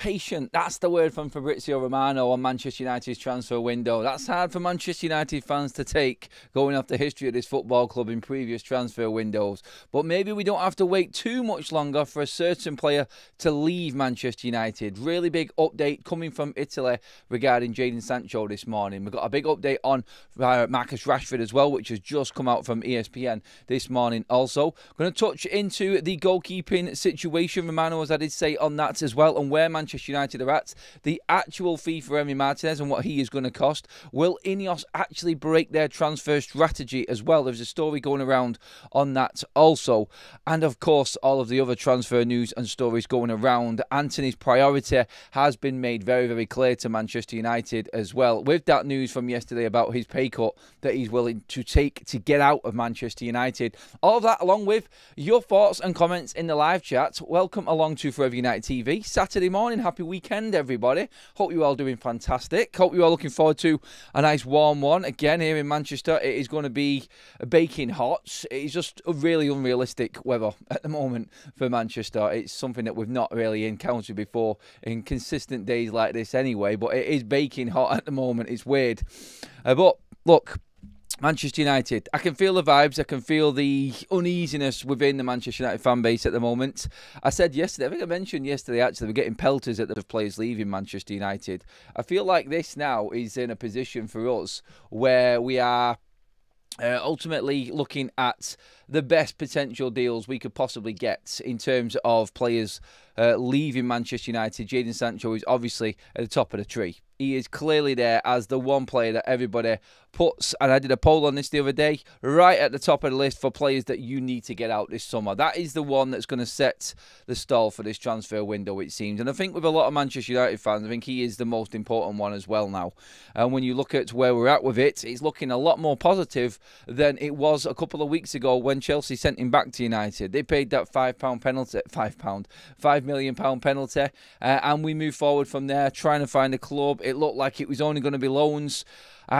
patient. That's the word from Fabrizio Romano on Manchester United's transfer window. That's hard for Manchester United fans to take, going off the history of this football club in previous transfer windows. But maybe we don't have to wait too much longer for a certain player to leave Manchester United. Really big update coming from Italy regarding Jadon Sancho this morning. We've got a big update on Marcus Rashford as well, which has just come out from ESPN this morning also. Going to touch into the goalkeeping situation, Romano, as I did say on that as well, and where Manchester United are at, the actual fee for Emi Martinez and what he is going to cost. Will Ineos actually break their transfer strategy as well? There's a story going around on that also. And of course, all of the other transfer news and stories going around. Antony's priority has been made very, very clear to Manchester United as well, with that news from yesterday about his pay cut that he's willing to take to get out of Manchester United. All of that along with your thoughts and comments in the live chat. Welcome along to Forever United TV. Saturday morning. Happy weekend, everybody. Hope you're all doing fantastic. Hope you're all looking forward to a nice warm one. Again, here in Manchester, it is going to be baking hot. It's just really unrealistic weather at the moment for Manchester. It's something that we've not really encountered before in consistent days like this anyway, but it is baking hot at the moment. It's weird. But look, Manchester United, I can feel the vibes, I can feel the uneasiness within the Manchester United fan base at the moment. I said yesterday, I think I mentioned yesterday actually, we're getting pelters at the players leaving Manchester United. I feel like this now is in a position for us where we are ultimately looking at the best potential deals we could possibly get in terms of players leaving Manchester United. Jadon Sancho is obviously at the top of the tree. He is clearly there as the one player that everybody puts, and I did a poll on this the other day, right at the top of the list for players that you need to get out this summer. That is the one that's going to set the stall for this transfer window, it seems. And I think with a lot of Manchester United fans, I think he is the most important one as well now. And when you look at where we're at with it, it's looking a lot more positive than it was a couple of weeks ago when Chelsea sent him back to United. They paid that £5 penalty, £5 million penalty, and we moved forward from there, trying to find a club. It looked like it was only going to be loans.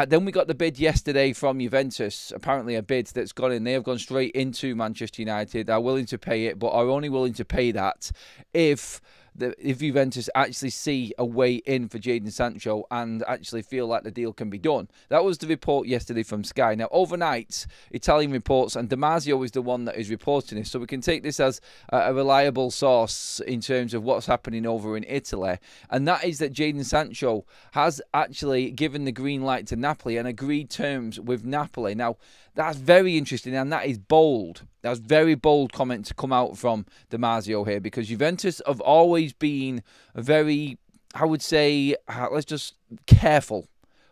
Then we got the bid yesterday from Juventus, apparently a bid that's gone in. They have gone straight into Manchester United. They're willing to pay it, but are only willing to pay that if Juventus actually see a way in for Jadon Sancho and actually feel like the deal can be done. That was the report yesterday from Sky. Now, overnight, Italian reports, and Damasio is the one that is reporting this, so we can take this as a reliable source in terms of what's happening over in Italy, and that is that Jadon Sancho has actually given the green light to Napoli and agreed terms with Napoli. Now, that's very interesting, and that is bold. That's very bold comment to come out from Damasio here, because Juventus have always been very, I would say, let's just careful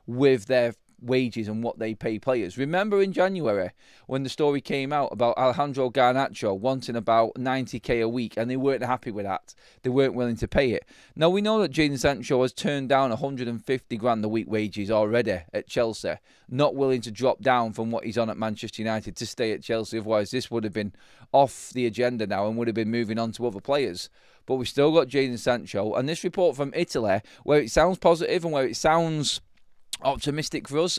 with their wages and what they pay players. Remember in January when the story came out about Alejandro Garnacho wanting about 90k a week, and they weren't happy with that. They weren't willing to pay it. Now we know that Jadon Sancho has turned down 150 grand a week wages already at Chelsea, not willing to drop down from what he's on at Manchester United to stay at Chelsea. Otherwise this would have been off the agenda now and would have been moving on to other players. But we've still got Jadon Sancho, and this report from Italy, where it sounds positive and where it sounds optimistic for us,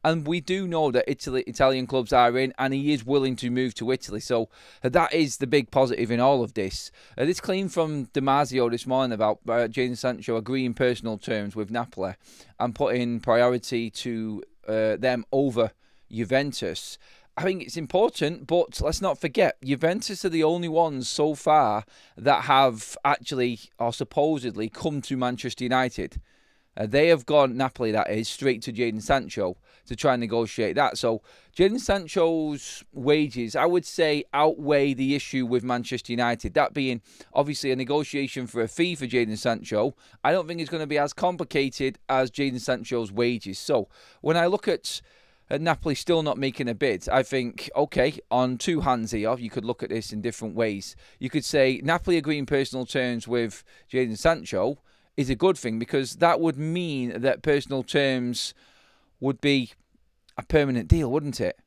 and we do know that Italian clubs are in, and he is willing to move to Italy, so that is the big positive in all of this. This claim from Damasio this morning about Jadon Sancho agreeing personal terms with Napoli and putting priority to them over Juventus, I think it's important, but let's not forget, Juventus are the only ones so far that have actually, or supposedly, come to Manchester United. They have gone, Napoli that is, straight to Jadon Sancho to try and negotiate that. So Jadon Sancho's wages, I would say, outweigh the issue with Manchester United. That being, obviously, a negotiation for a fee for Jadon Sancho. I don't think it's going to be as complicated as Jadon Sancho's wages. So when I look at Napoli still not making a bid, I think, okay, on two hands here, you could look at this in different ways. You could say Napoli agreeing personal terms with Jadon Sancho is a good thing, because that would mean that personal terms would be a permanent deal, wouldn't it?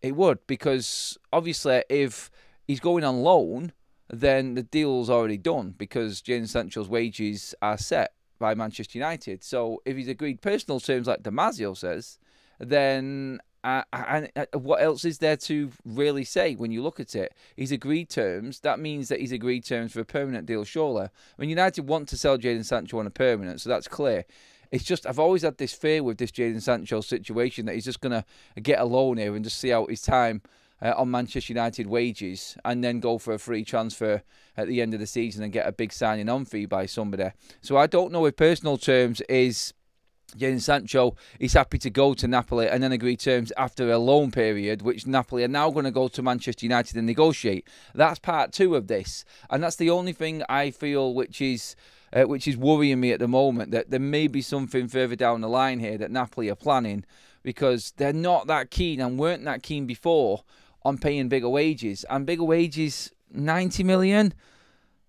It would, because obviously if he's going on loan, then the deal's already done, because Jadon Sancho's wages are set by Manchester United. So if he's agreed personal terms like Damasio says, then And what else is there to really say when you look at it? He's agreed terms. That means that he's agreed terms for a permanent deal, surely. I mean, United want to sell Jadon Sancho on a permanent, so that's clear. It's just, I've always had this fear with this Jadon Sancho situation that he's just going to get a loan here and just see out his time on Manchester United wages and then go for a free transfer at the end of the season and get a big signing on fee by somebody. So I don't know if personal terms is Jadon Sancho is happy to go to Napoli and then agree terms after a loan period, which Napoli are now going to go to Manchester United and negotiate. That's part two of this, and that's the only thing I feel which is worrying me at the moment, that there may be something further down the line here that Napoli are planning, because they're not that keen and weren't that keen before on paying bigger wages. And bigger wages, 90 million?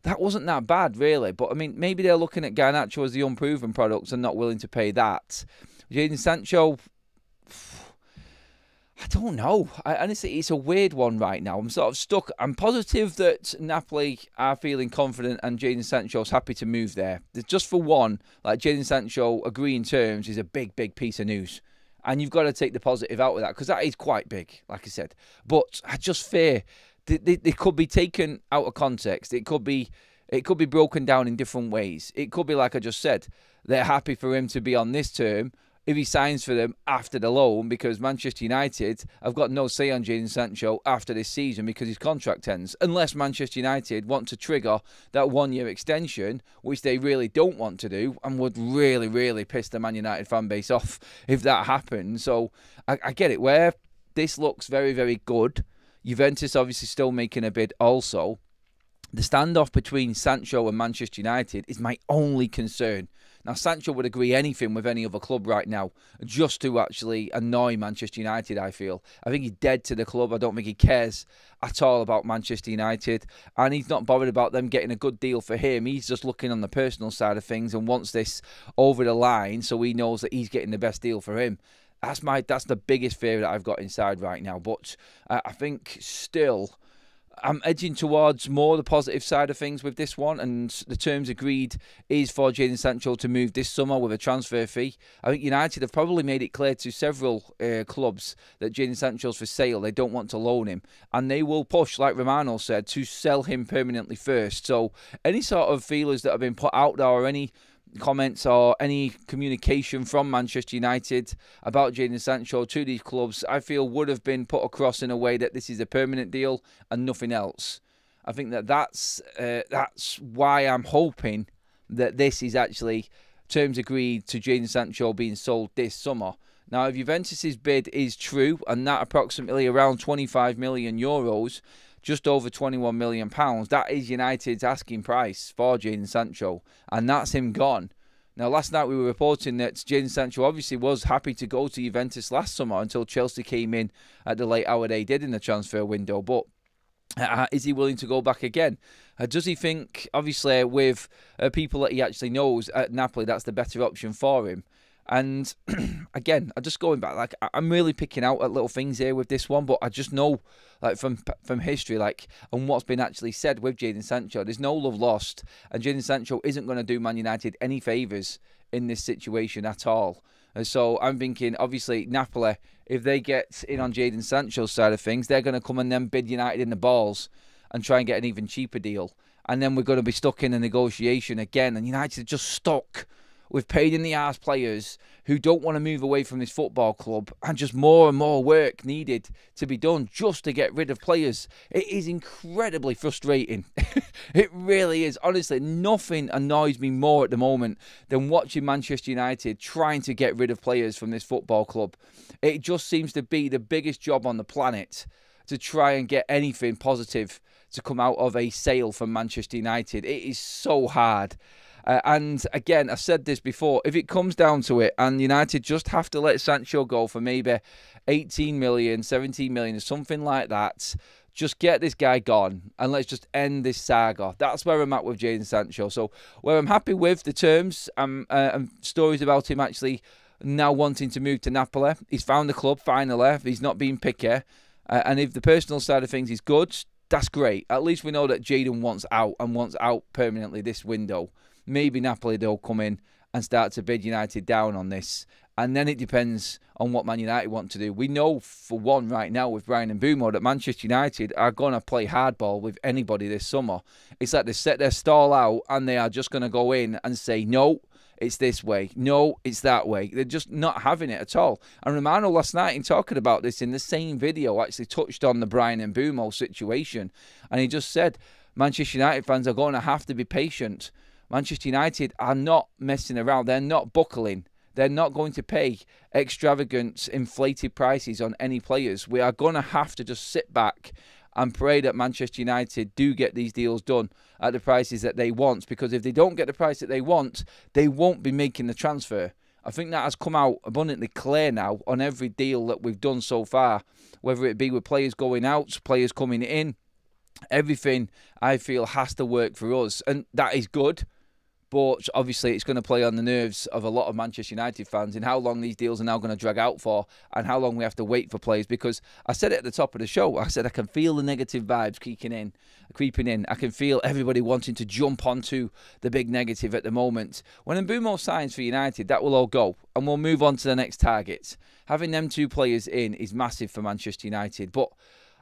That wasn't that bad, really. But, I mean, maybe they're looking at Garnacho as the unproven products and not willing to pay that. Jadon Sancho, I don't know. Honestly, it's a weird one right now. I'm sort of stuck. I'm positive that Napoli are feeling confident and Jadon Sancho's happy to move there. Just for one, like Jadon Sancho agreeing terms is a big, big piece of news. And you've got to take the positive out of that, because that is quite big, like I said. But I just fear they could be taken out of context. It could be broken down in different ways. It could be, like I just said, they're happy for him to be on this term if he signs for them after the loan, because Manchester United have got no say on Jadon Sancho after this season because his contract ends. Unless Manchester United want to trigger that one-year extension, which they really don't want to do and would really, really piss the Man United fan base off if that happens. So I get it, where this looks very, very good. Juventus obviously still making a bid also. The standoff between Sancho and Manchester United is my only concern. Now, Sancho would agree anything with any other club right now just to actually annoy Manchester United, I feel. I think he's dead to the club. I don't think he cares at all about Manchester United. And he's not bothered about them getting a good deal for him. He's just looking on the personal side of things and wants this over the line so he knows that he's getting the best deal for him. That's the biggest fear that I've got inside right now. But I think still I'm edging towards more the positive side of things with this one, and the terms agreed is for Jadon Sancho to move this summer with a transfer fee. I think United have probably made it clear to several clubs that Jadon Sancho's for sale. They don't want to loan him, and they will push, like Romano said, to sell him permanently first. So any sort of feelers that have been put out there, or any comments or any communication from Manchester United about Jadon Sancho to these clubs, I feel would have been put across in a way that this is a permanent deal and nothing else. I think that's why I'm hoping that this is actually terms agreed to Jadon Sancho being sold this summer. Now, if Juventus's bid is true, and that approximately around 25 million euros, just over £21 million, that is United's asking price for Jadon Sancho, and that's him gone. Now, last night we were reporting that Jadon Sancho obviously was happy to go to Juventus last summer until Chelsea came in at the late hour they did in the transfer window. But is he willing to go back again? Does he think, obviously, with people that he actually knows at Napoli, that's the better option for him? And again, I'm just going back, like, I'm really picking out at little things here with this one, but I just know, like, from history, like, and what's been actually said with Jadon Sancho, there's no love lost, and Jadon Sancho isn't going to do Man United any favours in this situation at all. And so I'm thinking, obviously, Napoli, if they get in on Jadon Sancho's side of things, they're going to come and then bid United in the balls and try and get an even cheaper deal. And then we're going to be stuck in a negotiation again, and United are just stuck with pain-in-the-arse players who don't want to move away from this football club, and just more and more work needed to be done just to get rid of players. It is incredibly frustrating. It really is. Honestly, nothing annoys me more at the moment than watching Manchester United trying to get rid of players from this football club. It just seems to be the biggest job on the planet to try and get anything positive to come out of a sale from Manchester United. It is so hard. And again, I've said this before, if it comes down to it and United just have to let Sancho go for maybe 18 million, 17 million, or something like that, just get this guy gone and let's just end this saga. That's where I'm at with Jadon Sancho. So where I'm happy with the terms and stories about him actually now wanting to move to Napoli. He's found the club finally. He's not being picky. And if the personal side of things is good, that's great. At least we know that Jadon wants out and wants out permanently this window. Maybe Napoli, they'll come in and start to bid United down on this And then it depends on what Man United want to do. We know for one right now with Brian and Mbeumo that Manchester United are going to play hardball with anybody this summer. It's like they set their stall out and they are just going to go in and say, no, it's this way. No, it's that way. They're just not having it at all. And Romano last night, in talking about this in the same video, actually touched on the Brian and Mbeumo situation. And he just said, Manchester United fans are going to have to be patient. Manchester United are not messing around. They're not buckling. They're not going to pay extravagant, inflated prices on any players. We are going to have to just sit back and pray that Manchester United do get these deals done at the prices that they want. Because if they don't get the price that they want, they won't be making the transfer. I think that has come out abundantly clear now on every deal that we've done so far. Whether it be with players going out, players coming in. Everything, I feel, has to work for us. And that is good. But obviously it's going to play on the nerves of a lot of Manchester United fans in how long these deals are now going to drag out for and how long we have to wait for players. Because I said it at the top of the show, I said I can feel the negative vibes creeping in. I can feel everybody wanting to jump onto the big negative at the moment. When Mbeumo signs for United, that will all go and we'll move on to the next targets. Having them two players in is massive for Manchester United. But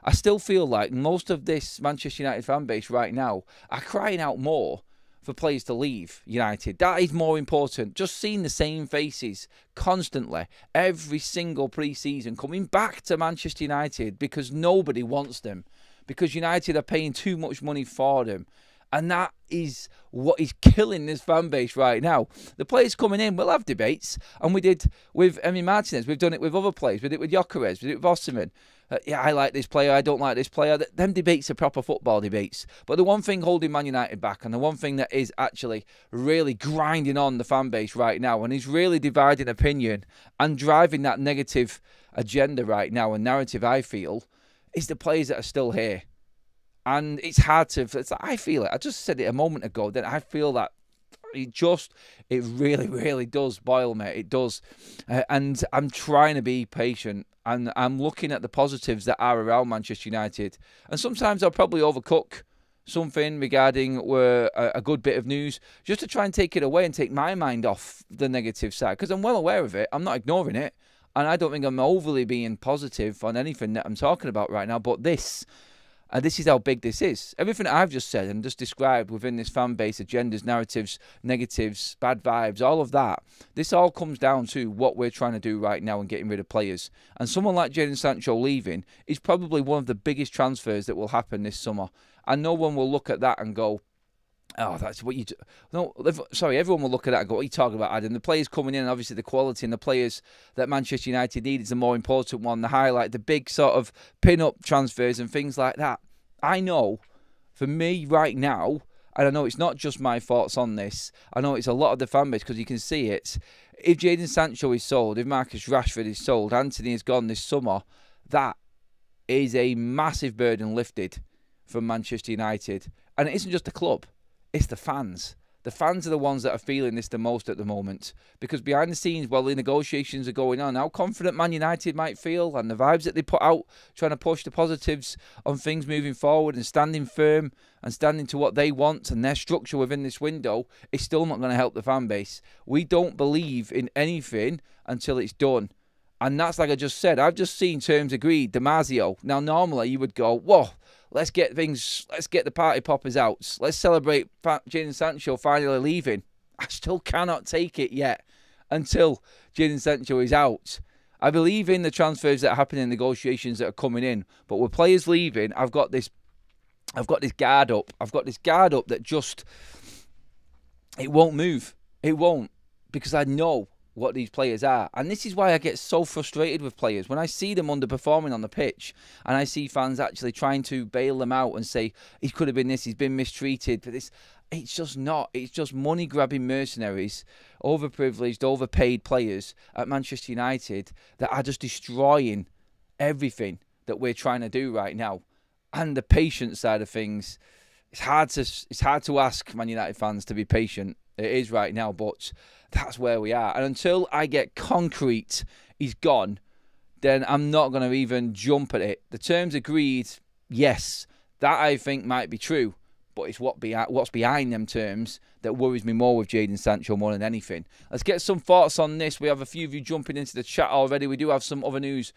I still feel like most of this Manchester United fan base right now are crying out more for players to leave United. That is more important. Just seeing the same faces constantly, every single pre-season, coming back to Manchester United because nobody wants them. Because United are paying too much money for them. And that is what is killing this fan base right now. The players coming in will have debates. And we did with Emi Martinez. We've done it with other players. We did it with Gyökeres. We did it with Osimhen. Yeah, I like this player. I don't like this player. Them debates are proper football debates. But the one thing holding Man United back, and the one thing that is actually really grinding on the fan base right now, and is really dividing opinion and driving that negative agenda right now, and narrative, I feel, is the players that are still here. And it's hard to... I feel it. I just said it a moment ago. That I feel that it really, really does boil me. It does. And I'm trying to be patient. And I'm looking at the positives that are around Manchester United. And sometimes I'll probably overcook something regarding a good bit of news just to try and take it away and take my mind off the negative side. Because I'm well aware of it. I'm not ignoring it. And I don't think I'm overly being positive on anything that I'm talking about right now. But this is how big this is. Everything that I've just said and just described within this fan base, agendas, narratives, negatives, bad vibes, all of that, this all comes down to what we're trying to do right now and getting rid of players. And someone like Jadon Sancho leaving is probably one of the biggest transfers that will happen this summer. And no one will look at that and go, oh, that's what you do. No, sorry, everyone will look at that and go, what are you talking about, Adam? The players coming in, and obviously the quality and the players that Manchester United need is the more important one, the highlight, the big sort of pin-up transfers and things like that. I know, for me right now, and I know it's not just my thoughts on this, I know it's a lot of the fan base because you can see it. If Jadon Sancho is sold, if Marcus Rashford is sold, Antony is gone this summer, that is a massive burden lifted from Manchester United. And it isn't just the club. It's the fans. The fans are the ones that are feeling this the most at the moment. Because behind the scenes, while the negotiations are going on, how confident Man United might feel and the vibes that they put out, trying to push the positives on things moving forward and standing firm and standing to what they want and their structure within this window is still not going to help the fan base. We don't believe in anything until it's done. And that's like I just said. I've just seen terms agreed, Damasio. Now, normally you would go, whoa, let's get the party poppers out. Let's celebrate Jadon Sancho finally leaving. I still cannot take it yet until Jadon Sancho is out. I believe in the transfers that are happening, negotiations that are coming in. But with players leaving, I've got this guard up. I've got this guard up that just, it won't move. It won't. Because I know what these players are. And this is why I get so frustrated with players. When I see them underperforming on the pitch and I see fans actually trying to bail them out and say, he could have been this, he's been mistreated for this. It's just not. It's just money-grabbing mercenaries, overprivileged, overpaid players at Manchester United that are just destroying everything that we're trying to do right now. And the patience side of things, it's hard to ask Man United fans to be patient. It is right now, but that's where we are. And until I get concrete, he's gone, then I'm not going to even jump at it. The terms agreed, yes, that I think might be true. but it's what's behind them terms that worries me more with Jadon Sancho more than anything. Let's get some thoughts on this. We have a few of you jumping into the chat already. We do have some other news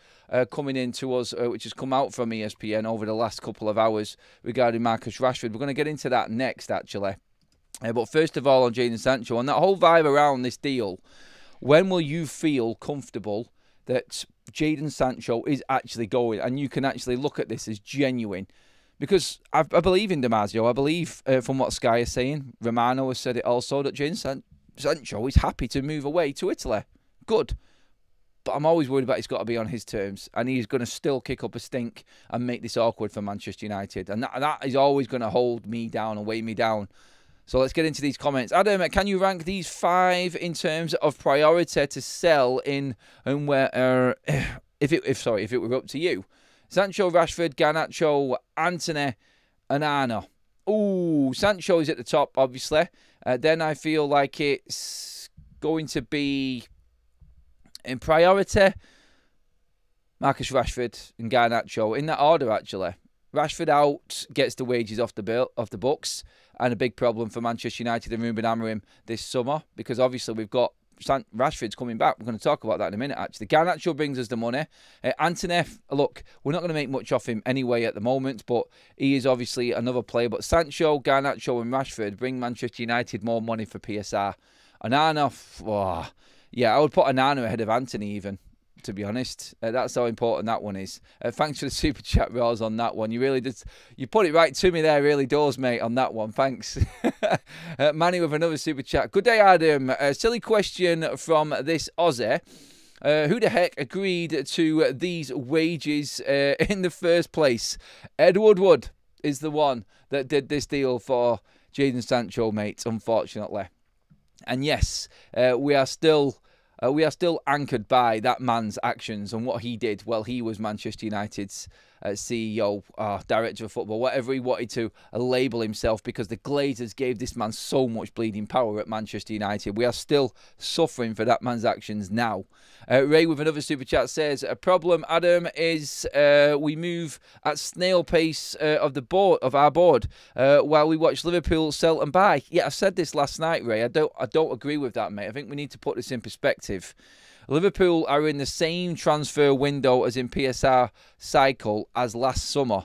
coming in to us, which has come out from ESPN over the last couple of hours regarding Marcus Rashford. We're going to get into that next, actually. But first of all, on Jadon Sancho, and that whole vibe around this deal, when will you feel comfortable that Jadon Sancho is actually going and you can actually look at this as genuine? Because I believe in Damasio. I believe from what Sky is saying, Romano has said it also, that Jadon Sancho is happy to move away to Italy. Good. But I'm always worried about it's got to be on his terms. And he's going to still kick up a stink and make this awkward for Manchester United. And that is always going to hold me down and weigh me down. So let's get into these comments. Adam, can you rank these 5 in terms of priority to sell in and where if it were up to you? Sancho, Rashford, Garnacho, Antony, and Arno. Ooh, Sancho is at the top, obviously. Then I feel like it's going to be in priority Marcus Rashford and Garnacho in that order, actually. Rashford out, gets the wages off the books, and a big problem for Manchester United and Ruben Amorim this summer, because obviously we've got Rashford's coming back. We're going to talk about that in a minute, actually. Garnacho brings us the money. Antony, look, we're not going to make much off him anyway at the moment, but he is obviously another player. But Sancho, Garnacho and Rashford bring Manchester United more money for PSR. And Arno, oh, yeah, I would put Arno ahead of Antony even, to be honest. That's how important that one is. Thanks for the super chat, Rose, on that one. You really did. You put it right to me there, really does, mate, on that one. Thanks. Manny with another super chat. Good day, Adam. A silly question from this Aussie. Who the heck agreed to these wages in the first place? Ed Woodward is the one that did this deal for Jadon Sancho, mate, unfortunately. And yes, we are still anchored by that man's actions and what he did while he was Manchester United's CEO, director of football, whatever he wanted to label himself, because the Glazers gave this man so much bleeding power at Manchester United. We are still suffering for that man's actions now. Ray with another super chat says, a problem, Adam, is we move at snail pace of our board while we watch Liverpool sell and buy. Yeah, I said this last night, Ray. I don't agree with that, mate. I think we need to put this in perspective. Liverpool are in the same transfer window as in PSR cycle as last summer,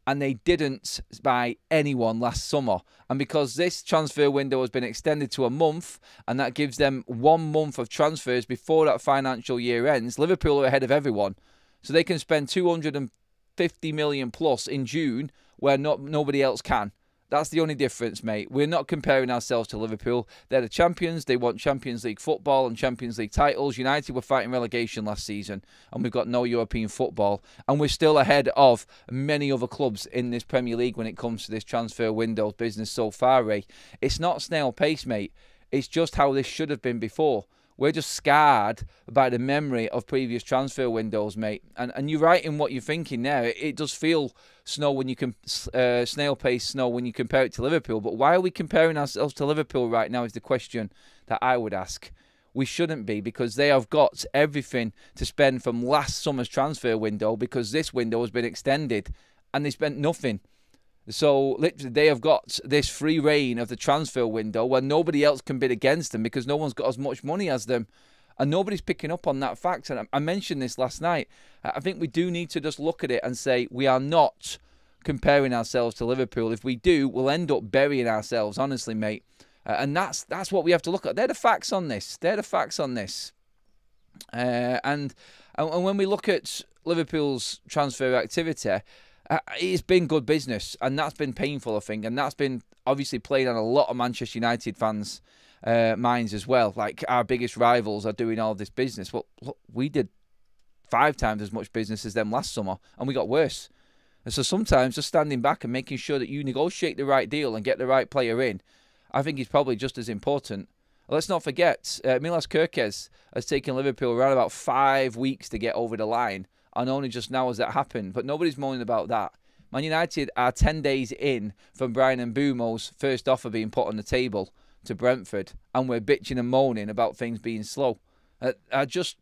and they didn't buy anyone last summer. And because this transfer window has been extended to a month, and that gives them 1 month of transfers before that financial year ends, Liverpool are ahead of everyone. So they can spend 250 million plus in June where nobody else can. That's the only difference, mate. We're not comparing ourselves to Liverpool. They're the champions. They want Champions League football and Champions League titles. United were fighting relegation last season, and we've got no European football. And we're still ahead of many other clubs in this Premier League when it comes to this transfer window business so far, Ray. It's not snail pace, mate. It's just how this should have been before. We're just scarred by the memory of previous transfer windows, mate. And you're right in what you're thinking there. It does feel snail pace snow when you compare it to Liverpool. But why are we comparing ourselves to Liverpool right now is the question that I would ask. We shouldn't be, because they have got everything to spend from last summer's transfer window, because this window has been extended and they spent nothing. So literally they have got this free reign of the transfer window where nobody else can bid against them, because no one's got as much money as them. And nobody's picking up on that fact. And I mentioned this last night. I think we do need to just look at it and say we are not comparing ourselves to Liverpool. If we do, we'll end up burying ourselves, honestly, mate. And that's what we have to look at. They're the facts on this. They're the facts on this. And when we look at Liverpool's transfer activity, it's been good business, and that's been painful, I think, and that's been obviously played on a lot of Manchester United fans' minds as well. Like, our biggest rivals are doing all this business. Well, look, we did 5 times as much business as them last summer, and we got worse. And so sometimes just standing back and making sure that you negotiate the right deal and get the right player in, I think is probably just as important. Let's not forget, Milas Kerkez has taken Liverpool around about 5 weeks to get over the line, and only just now has that happened. But nobody's moaning about that. Man United are 10 days in from Brian Mbeumo's first offer being put on the table to Brentford, and we're bitching and moaning about things being slow. I just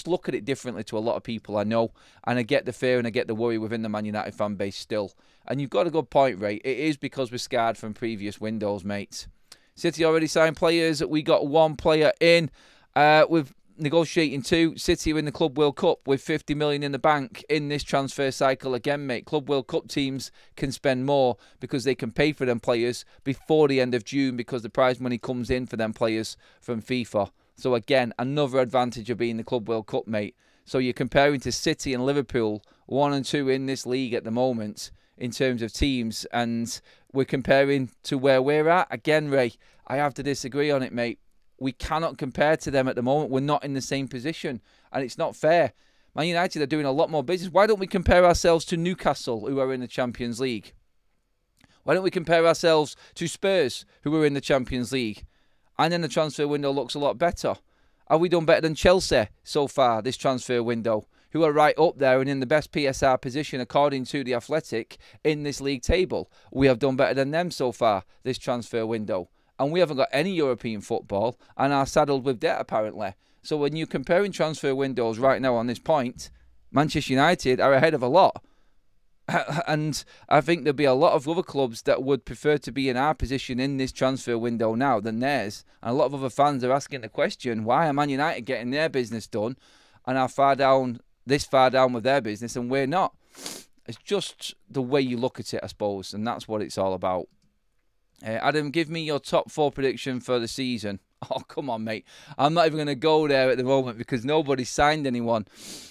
look at it differently to a lot of people I know, and I get the fear and I get the worry within the Man United fan base still. And you've got a good point, Ray. It is because we're scarred from previous windows, mate. City already signed players. We got one player in. We've negotiating two. City are in the Club World Cup with 50 million in the bank in this transfer cycle again, mate. Club World Cup teams can spend more because they can pay for them players before the end of June because the prize money comes in for them players from FIFA. So again, another advantage of being the Club World Cup, mate. So you're comparing to City and Liverpool, 1 and 2 in this league at the moment in terms of teams, and we're comparing to where we're at. Again, Ray, I have to disagree on it, mate. We cannot compare to them at the moment. We're not in the same position, and it's not fair. Man United are doing a lot more business. Why don't we compare ourselves to Newcastle, who are in the Champions League? Why don't we compare ourselves to Spurs, who are in the Champions League? And then the transfer window looks a lot better. Have we done better than Chelsea so far, this transfer window, who are right up there and in the best PSR position according to The Athletic in this league table? We have done better than them so far, this transfer window. And we haven't got any European football and are saddled with debt, apparently. So when you're comparing transfer windows right now on this point, Manchester United are ahead of a lot. And I think there'll be a lot of other clubs that would prefer to be in our position in this transfer window now than theirs. And a lot of other fans are asking the question, why are Man United getting their business done and are this far down with their business and we're not? It's just the way you look at it, I suppose, and that's what it's all about. Adam, give me your top 4 prediction for the season. Oh, come on, mate. I'm not even going to go there at the moment because nobody's signed anyone.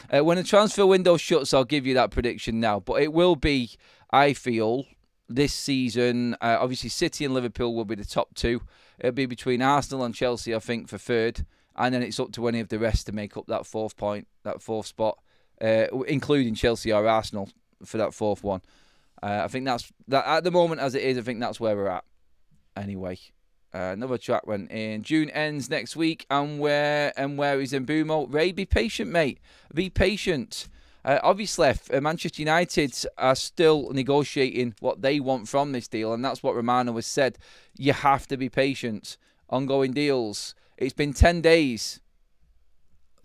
When the transfer window shuts, I'll give you that prediction now. But it will be, I feel, this season, obviously City and Liverpool will be the top 2. It'll be between Arsenal and Chelsea, I think, for 3rd. And then it's up to any of the rest to make up that 4th spot, including Chelsea or Arsenal for that 4th one. I think that's that at the moment as it is. I think that's where we're at. Anyway, another chat went in. June ends next week, and where is Mbeumo? Ray, be patient, mate. Be patient. Obviously, Manchester United are still negotiating what they want from this deal, and that's what Romano has said. You have to be patient. Ongoing deals. It's been 10 days.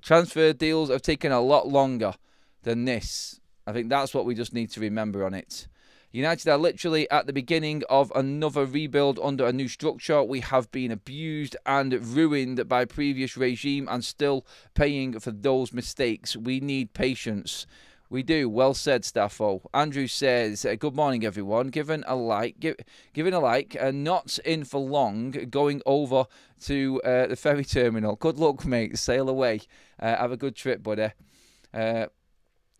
Transfer deals have taken a lot longer than this. I think that's what we just need to remember on it. United are literally at the beginning of another rebuild under a new structure. We have been abused and ruined by previous regime and still paying for those mistakes. We need patience. We do. Well said, Staffo. Andrew says, good morning, everyone. Giving a like, not in for long, going over to the ferry terminal. Good luck, mate. Sail away. Have a good trip, buddy.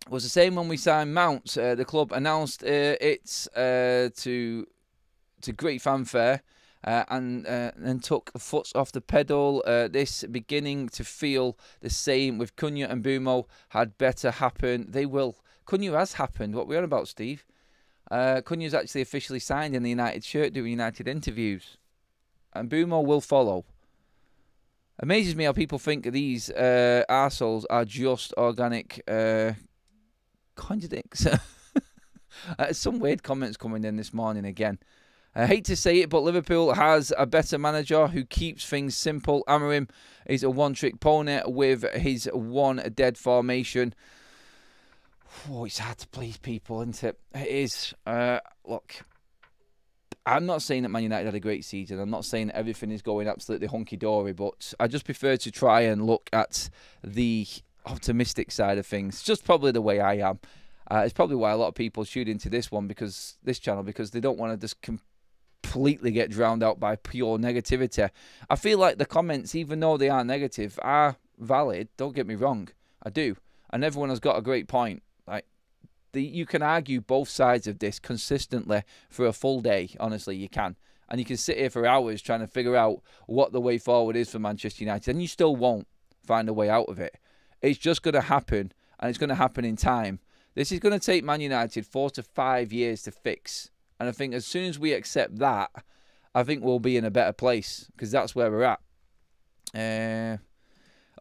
Was the same when we signed Mount. The club announced it to great fanfare and took the foot off the pedal. This beginning to feel the same with Cunha and Mbeumo. Had better happen. They will. Cunha has happened. What are we on about, Steve? Cunha's actually officially signed in the United shirt doing United interviews. And Mbeumo will follow. Amazes me how people think these arseholes are just organic contradicts. Some weird comments coming in this morning again. I hate to say it, but Liverpool has a better manager who keeps things simple. Amorim is a one-trick pony with his one dead formation. Oh, it's hard to please people, isn't it? It is. Look, I'm not saying that Man United had a great season. I'm not saying that everything is going absolutely hunky-dory, but I just prefer to try and look at the optimistic side of things. Just probably the way I am. It's probably why a lot of people tune into this channel, because they don't want to just completely get drowned out by pure negativity. I feel like the comments, even though they are negative, are valid. Don't get me wrong. I do. And everyone has got a great point. Like, you can argue both sides of this consistently for a full day. Honestly, you can. And you can sit here for hours trying to figure out what the way forward is for Manchester United, and you still won't find a way out of it. It's just going to happen, and it's going to happen in time. This is going to take Man United 4 to 5 years to fix. And I think as soon as we accept that, I think we'll be in a better place, because that's where we're at.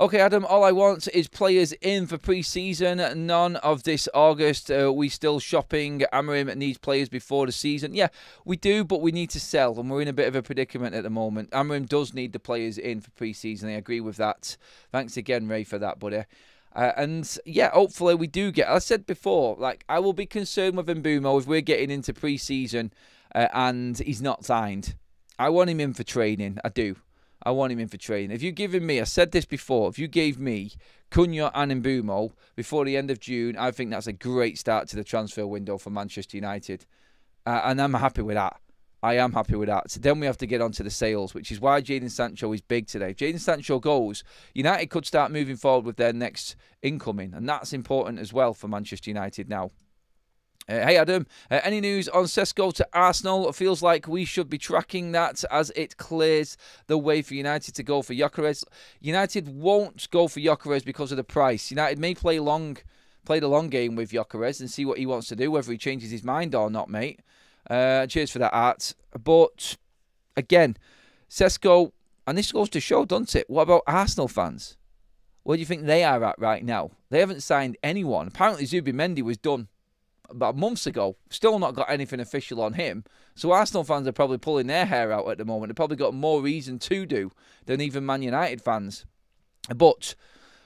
Okay, Adam, all I want is players in for pre-season. None of this August. We still shopping. Amorim needs players before the season. Yeah, we do, but we need to sell, and we're in a bit of a predicament at the moment. Amorim does need the players in for pre-season. I agree with that. Thanks again, Ray, for that, buddy. And yeah, hopefully we do get. I said before, like, I will be concerned with Mbeumo if we're getting into pre-season and he's not signed. I want him in for training. I do. I want him in for training. If you've given me, I said this before, if you gave me Cunha and Mbeumo before the end of June, I think that's a great start to the transfer window for Manchester United. And I'm happy with that. I am happy with that. So then we have to get on to the sales, which is why Jadon Sancho is big today. If Jadon Sancho goes, United could start moving forward with their next incoming. And that's important as well for Manchester United now. Hey Adam, any news on Sesko to Arsenal? It feels like we should be tracking that as it clears the way for United to go for Gyökeres. United won't go for Gyökeres because of the price. United may play the long game with Gyökeres and see what he wants to do, whether he changes his mind or not, mate. Cheers for that, Art. But again, Sesko, and this goes to show, doesn't it? What about Arsenal fans? Where do you think they are at right now? They haven't signed anyone. Apparently Zubimendi was done about months ago. Still not got anything official on him. So Arsenal fans are probably pulling their hair out at the moment. They've probably got more reason to do than even Man United fans. But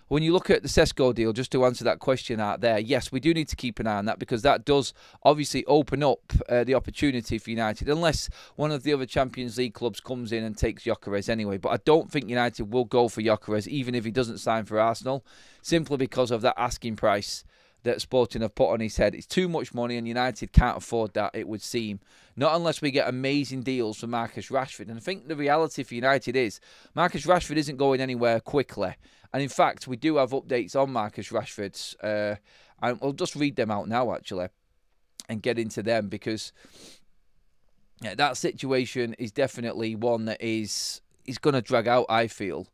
when you look at the Sesko deal, just to answer that question out there, yes, we do need to keep an eye on that because that does obviously open up the opportunity for United, unless one of the other Champions League clubs comes in and takes Gyökeres anyway. But I don't think United will go for Gyökeres, even if he doesn't sign for Arsenal, simply because of that asking price that Sporting have put on his head. It's too much money and United can't afford that, it would seem. Not unless we get amazing deals for Marcus Rashford. And I think the reality for United is Marcus Rashford isn't going anywhere quickly. And in fact, we do have updates on Marcus Rashford's. And we'll just read them out now, actually, and get into them because that situation is definitely one that is going to drag out, I feel.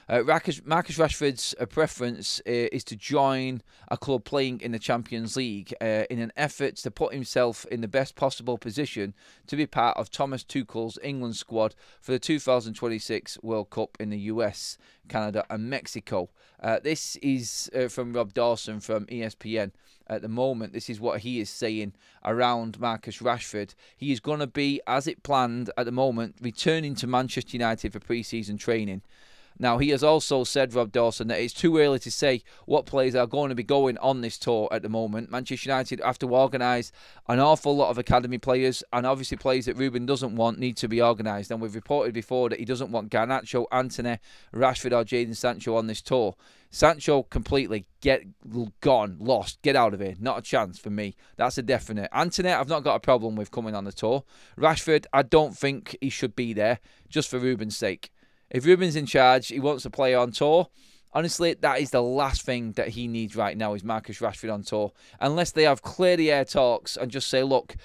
Marcus Rashford's preference is to join a club playing in the Champions League in an effort to put himself in the best possible position to be part of Thomas Tuchel's England squad for the 2026 World Cup in the US, Canada and Mexico. This is from Rob Dawson from ESPN. At the moment, this is what he is saying around Marcus Rashford. He is going to be, as it planned at the moment, returning to Manchester United for pre-season training. Now, he has also said, Rob Dawson, that it's too early to say what players are going to be going on this tour at the moment. Manchester United have to organise an awful lot of academy players, and obviously players that Ruben doesn't want need to be organised. And we've reported before that he doesn't want Garnacho, Antony, Rashford or Jadon Sancho on this tour. Sancho completely gone, lost, get out of here. Not a chance for me. That's a definite. Antony, I've not got a problem with coming on the tour. Rashford, I don't think he should be there, just for Ruben's sake. If Ruben's in charge, he wants to play on tour. Honestly, that is the last thing that he needs right now is Marcus Rashford on tour. Unless they have clear the air talks and just say, look,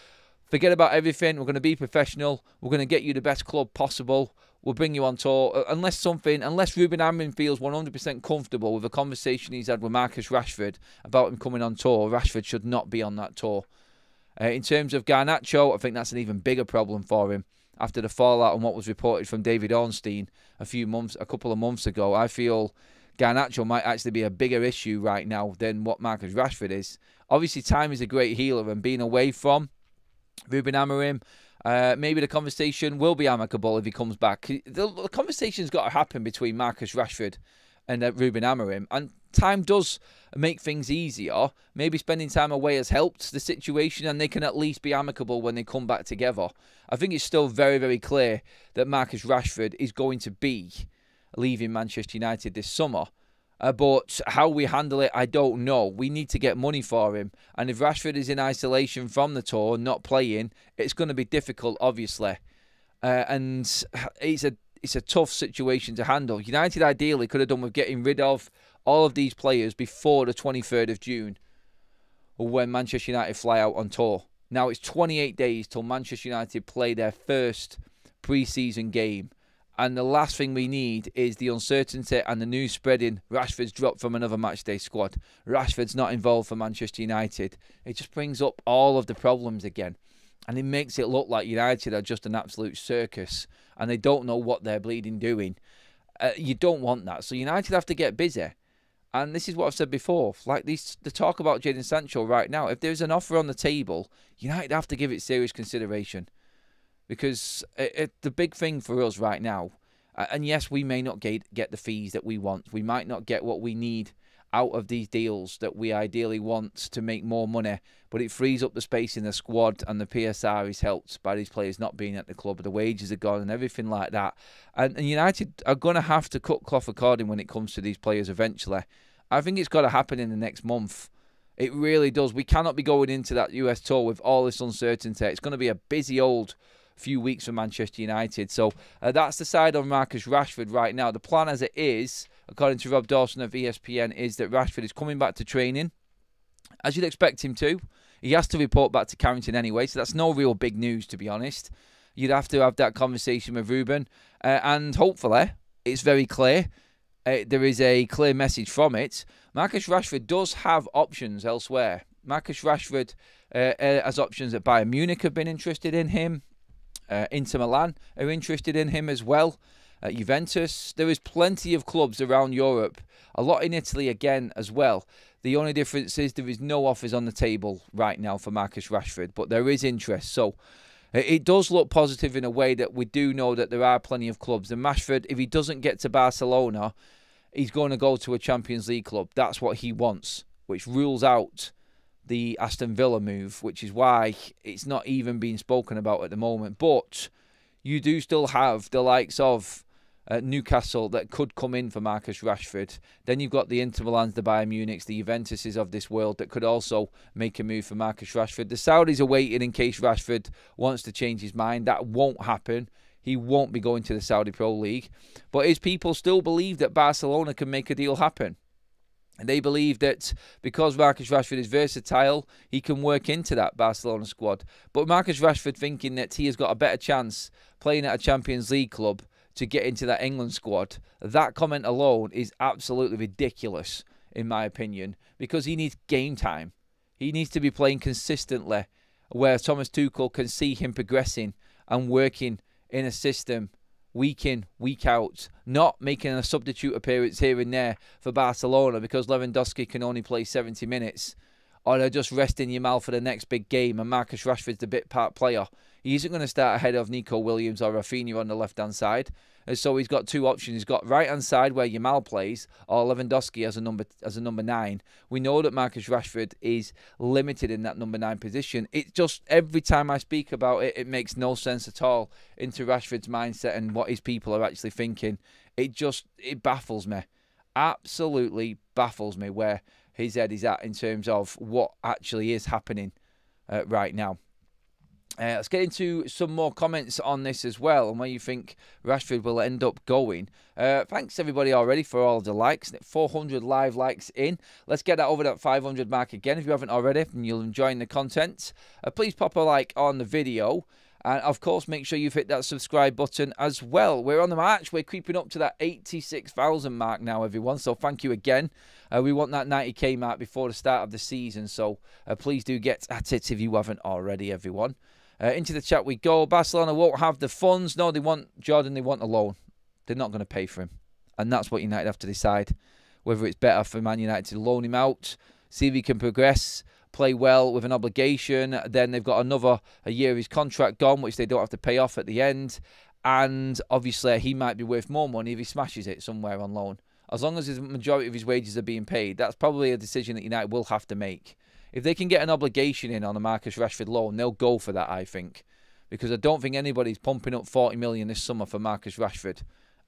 forget about everything. We're going to be professional. We're going to get you the best club possible. We'll bring you on tour. Unless Ruben Amorim feels 100% comfortable with the conversation he's had with Marcus Rashford about him coming on tour, Rashford should not be on that tour. In terms of Garnacho, I think that's an even bigger problem for him. After the fallout and what was reported from David Ornstein a couple of months ago, I feel Garnacho might actually be a bigger issue right now than what Marcus Rashford is. Obviously, time is a great healer, and being away from Ruben Amorim, maybe the conversation will be amicable if he comes back. The conversation's got to happen between Marcus Rashford and Ruben Amorim, and time does make things easier. Maybe spending time away has helped the situation, and they can at least be amicable when they come back together. I think it's still very, very clear that Marcus Rashford is going to be leaving Manchester United this summer. But how we handle it, I don't know. We need to get money for him. And if Rashford is in isolation from the tour, not playing, it's going to be difficult, obviously. And it's a tough situation to handle. United ideally could have done with getting rid of all of these players before the 23rd of June when Manchester United fly out on tour. Now it's 28 days till Manchester United play their first pre-season game. And the last thing we need is the uncertainty and the news spreading. Rashford's dropped from another matchday squad. Rashford's not involved for Manchester United. It just brings up all of the problems again. And it makes it look like United are just an absolute circus. And they don't know what they're bleeding doing. You don't want that. So United have to get busy. And this is what I've said before. Like the talk about Jadon Sancho right now, if there's an offer on the table, United have to give it serious consideration. Because the big thing for us right now, and yes, we may not get the fees that we want. We might not get what we need out of these deals that we ideally want to make more money, but it frees up the space in the squad, and the PSR is helped by these players not being at the club. The wages are gone and everything like that. And United are going to have to cut cloth according when it comes to these players eventually. I think it's got to happen in the next month. It really does. We cannot be going into that US tour with all this uncertainty. It's going to be a busy old few weeks for Manchester United. So that's the side on Marcus Rashford right now. The plan as it is, according to Rob Dawson of ESPN, is that Rashford is coming back to training, as you'd expect him to. He has to report back to Carrington anyway, so that's no real big news, to be honest. You'd have to have that conversation with Ruben, and hopefully it's very clear. There is a clear message from it. Marcus Rashford does have options elsewhere. Marcus Rashford has options at Bayern Munich have been interested in him. Inter Milan are interested in him as well. Juventus. There is plenty of clubs around Europe. A lot in Italy again as well. The only difference is there is no offers on the table right now for Marcus Rashford, but there is interest. So it does look positive in a way that we do know that there are plenty of clubs. And Rashford, if he doesn't get to Barcelona, he's going to go to a Champions League club. That's what he wants, which rules out the Aston Villa move, which is why it's not even being spoken about at the moment. But you do still have the likes of Newcastle that could come in for Marcus Rashford. Then you've got the Inter Milans, the Bayern Munichs, the Juventuses of this world that could also make a move for Marcus Rashford. The Saudis are waiting in case Rashford wants to change his mind. That won't happen. He won't be going to the Saudi Pro League. But his people still believe that Barcelona can make a deal happen. And they believe that because Marcus Rashford is versatile, he can work into that Barcelona squad. But Marcus Rashford thinking that he has got a better chance playing at a Champions League club to get into that England squad, that comment alone is absolutely ridiculous, in my opinion, because he needs game time. He needs to be playing consistently, where Thomas Tuchel can see him progressing and working in a system week in, week out, not making a substitute appearance here and there for Barcelona because Lewandowski can only play 70 minutes, or they're just resting Yamal for the next big game and Marcus Rashford's the bit part player. He isn't going to start ahead of Nico Williams or Rafinha on the left-hand side. And so he's got two options. He's got right-hand side where Yamal plays, or Lewandowski as a number 9. We know that Marcus Rashford is limited in that number 9 position. It just, every time I speak about it, it makes no sense at all into Rashford's mindset and what his people are actually thinking. It baffles me. Absolutely baffles me where his head is at in terms of what actually is happening right now. Let's get into some more comments on this as well and where you think Rashford will end up going. Thanks everybody already for all the likes. 400 live likes in. Let's get that over that 500 mark again if you haven't already and you're enjoying the content. Please pop a like on the video. And of course, make sure you've hit that subscribe button as well. We're on the march. We're creeping up to that 86,000 mark now, everyone. So thank you again. We want that 90k mark before the start of the season. So please do get at it if you haven't already, everyone. Into the chat we go. Barcelona won't have the funds. No, they want Jordan. They want a loan. They're not going to pay for him. And that's what United have to decide. Whether it's better for Man United to loan him out, see if he can progress, play well with an obligation. Then they've got a year of his contract gone, which they don't have to pay off at the end. And obviously, he might be worth more money if he smashes it somewhere on loan. As long as the majority of his wages are being paid, that's probably a decision that United will have to make. If they can get an obligation in on a Marcus Rashford loan, they'll go for that, I think. Because I don't think anybody's pumping up 40 million this summer for Marcus Rashford.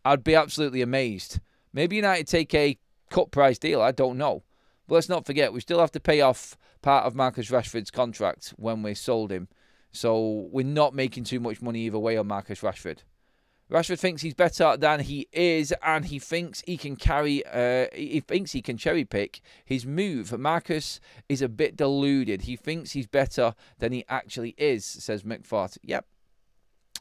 I'd be absolutely amazed. Maybe United take a cut price deal, I don't know. But let's not forget, we still have to pay off part of Marcus Rashford's contract when we sold him. So we're not making too much money either way on Marcus Rashford. Rashford thinks he's better than he is, and he thinks he can cherry pick his move. Marcus is a bit deluded. He thinks he's better than he actually is, says McFart. Yep,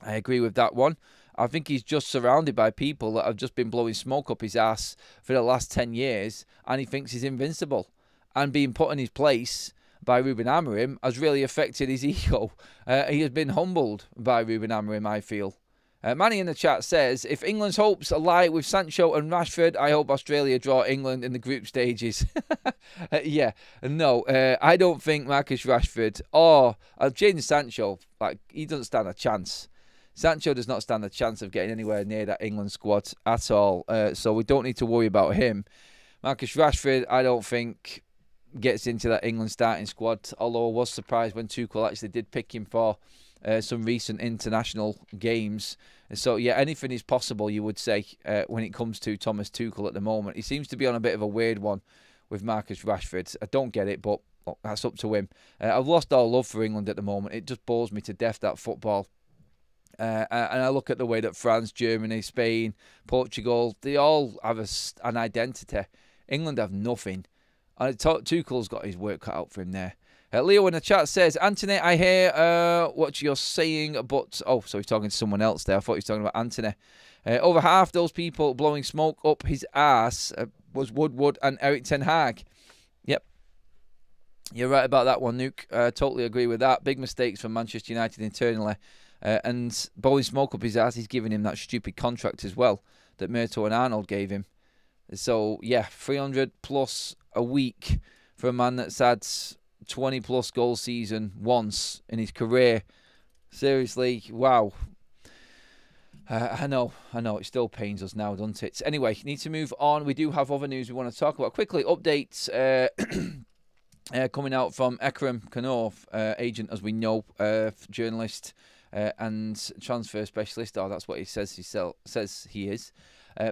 I agree with that one. I think he's just surrounded by people that have just been blowing smoke up his ass for the last 10 years, and he thinks he's invincible. And being put in his place by Ruben Amorim has really affected his ego. He has been humbled by Ruben Amorim, I feel. Manny in the chat says, if England's hopes lie with Sancho and Rashford, I hope Australia draw England in the group stages. Yeah, no, I don't think Marcus Rashford or Jadon Sancho, he doesn't stand a chance. Sancho does not stand a chance of getting anywhere near that England squad at all, so we don't need to worry about him. Marcus Rashford, I don't think gets into that England starting squad, although I was surprised when Tuchel actually did pick him for some recent international games. So, yeah, anything is possible, you would say, when it comes to Thomas Tuchel at the moment. He seems to be on a bit of a weird one with Marcus Rashford. I don't get it, but that's up to him. I've lost all love for England at the moment. It just bores me to death, that football. And I look at the way that France, Germany, Spain, Portugal, they all have an identity. England have nothing. And Tuchel's got his work cut out for him there. Leo in the chat says, Antony, I hear what you're saying, but... Oh, so he's talking to someone else there. I thought he was talking about Antony. Over half those people blowing smoke up his ass was Woodward and Eric Ten Hag. Yep. You're right about that one, Nuke. Totally agree with that. Big mistakes from Manchester United internally. And blowing smoke up his ass, he's giving him that stupid contract as well that Murto and Arnold gave him. So, yeah, 300 plus a week for a man that's had 20 plus goal season once in his career. Seriously, wow. I know, it still pains us now, doesn't it? Anyway, need to move on. We do have other news we want to talk about. Quickly, updates coming out from Ekrem Kanov, agent, as we know, journalist and transfer specialist. Oh, that's what he says he is.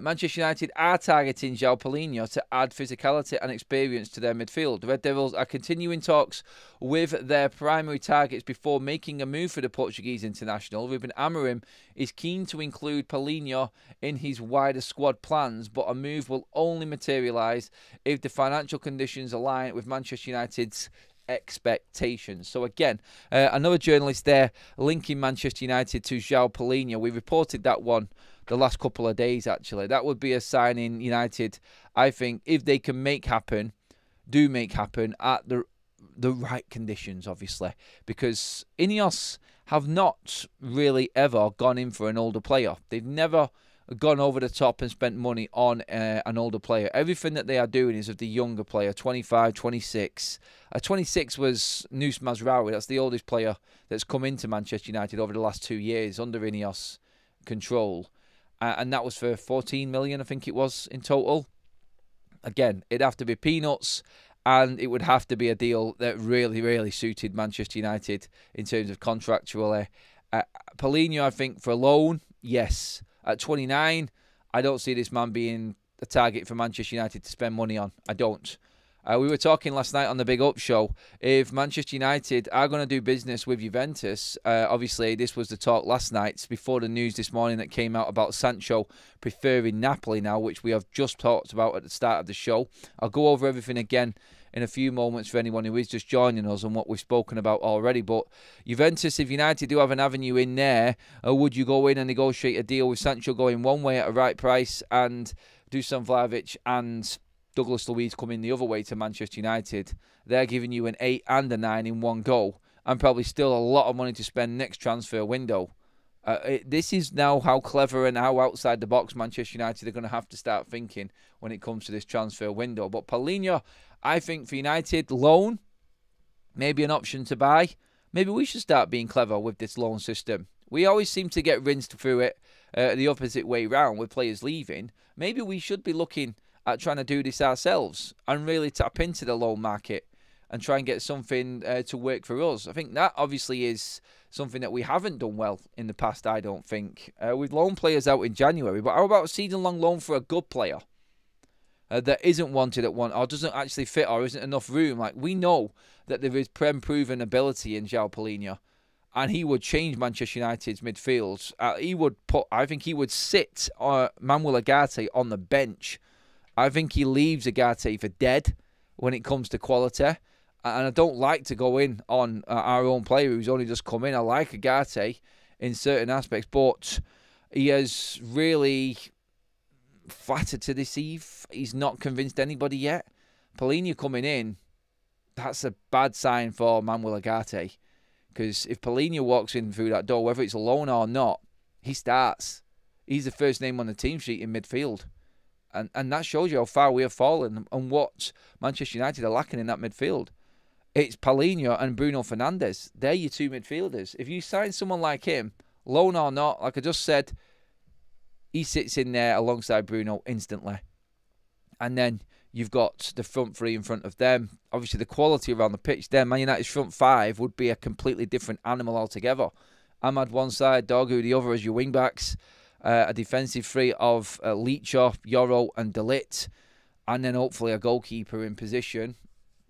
Manchester United are targeting João Palhinha to add physicality and experience to their midfield. The Red Devils are continuing talks with their primary targets before making a move for the Portuguese international. Ruben Amorim is keen to include Palhinha in his wider squad plans, but a move will only materialise if the financial conditions align with Manchester United's expectations. So again, another journalist there linking Manchester United to João Palhinha. We reported that one the last couple of days, actually. That would be a signing United, I think, if they can make happen at the right conditions, obviously. Because Ineos have not really ever gone in for an older player. They've never gone over the top and spent money on an older player. Everything that they are doing is of the younger player, 25, 26. 26 was Nus Mazraoui. That's the oldest player that's come into Manchester United over the last 2 years under Ineos control. And that was for 14 million, I think it was, in total. Again, it'd have to be peanuts, and it would have to be a deal that really, really suited Manchester United in terms of contractually. Palhinha, I think, for a loan, yes. At 29, I don't see this man being a target for Manchester United to spend money on. I don't. We were talking last night on the Big Up Show. If Manchester United are going to do business with Juventus, obviously this was the talk last night before the news this morning that came out about Sancho preferring Napoli now, which we have just talked about at the start of the show. I'll go over everything again in a few moments for anyone who is just joining us and what we've spoken about already. But Juventus, if United do have an avenue in there, would you go in and negotiate a deal with Sancho going one way at a right price and Dusan Vlahovic and Douglas Luiz coming the other way to Manchester United? They're giving you an 8 and a 9 in one go, and probably still a lot of money to spend next transfer window. This is now how clever and how outside the box Manchester United are going to have to start thinking when it comes to this transfer window. But Palhinha, I think for United, loan, maybe an option to buy. Maybe we should start being clever with this loan system. We always seem to get rinsed through it the opposite way round with players leaving. Maybe we should be looking at trying to do this ourselves and really tap into the loan market and try and get something to work for us. I think that obviously is something that we haven't done well in the past, I don't think. We've loaned players out in January, but how about a season-long loan for a good player that isn't wanted at one or doesn't actually fit or isn't enough room? Like, we know that there is proven ability in João Palhinha, and he would change Manchester United's midfield. I think he would sit Manuel Ugarte on the bench. I think he leaves Ugarte for dead when it comes to quality. And I don't like to go in on our own player who's only just come in. I like Ugarte in certain aspects, but he has really flattered to deceive. He's not convinced anybody yet. Palhinha coming in, that's a bad sign for Manuel Ugarte. Because if Palhinha walks in through that door, whether it's a loan or not, he starts. He's the first name on the team sheet in midfield. And that shows you how far we have fallen and what Manchester United are lacking in that midfield. It's Paulinho and Bruno Fernandes. They're your two midfielders. If you sign someone like him, loan or not, like I just said, he sits in there alongside Bruno instantly. And then you've got the front three in front of them. Obviously, the quality around the pitch there, Man United's front five would be a completely different animal altogether. Ahmad one side, Dorgu the other as your wing-backs. A defensive three of Leacher, Yoro and De Ligt. And then hopefully a goalkeeper in position.